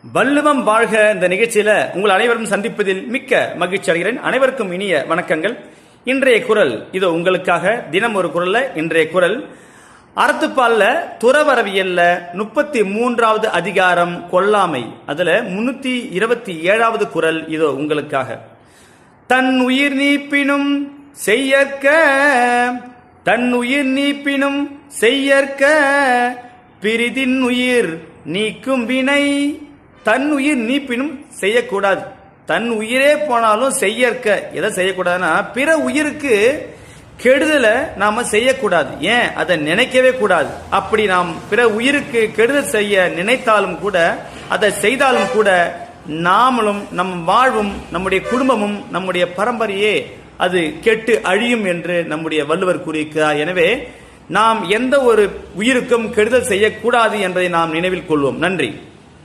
வள்ளுவம் வாழ்க இந்த நிகழ்ச்சியில உங்கள் அனைவரும் சந்திப்பதில் மிக்க மகிழ்ச்சி அடைகிறேன். அனைவருக்கும் இனிய வணக்கங்கள். இன்றைய குரல் இதோ உங்களுக்காக. தினம் ஒரு குரல்ல இன்றைய குரல் அறத்துப்பால்ல துறவரவியல்ல 33வது அதிகாரம் கொல்லாமை, அதுல 327வது குரல் இதோ உங்களுக்காக. தன் உயிர் நீப்பினும் செய்யற்க, தன் உயிர் நீப்பினும் செய்யற்க, பிரிதின் உயிர் நீக்கும் வினை. தன் உயிர் நீப்பினும் செய்யக்கூடாது. தன் உயிரே போனாலும் செய்யற்க. எதை செய்யக்கூடாதுன்னா பிற உயிருக்கு கெடுதலை நாம செய்யக்கூடாது. ஏன்? அதை நினைக்கவே கூடாது. அப்படி நாம் பிற உயிருக்கு கெடுதல் செய்ய நினைத்தாலும் கூட, அதை செய்தாலும் கூட, நாமளும் நம் வாழ்வும் நம்முடைய குடும்பமும் நம்முடைய பரம்பரையே அது கெட்டு அழியும் என்று நம்முடைய வள்ளுவர் கூறியிருக்கிறார். எனவே நாம் எந்த ஒரு உயிருக்கும் கெடுதல் செய்யக்கூடாது என்பதை நாம் நினைவில் கொள்வோம். நன்றி.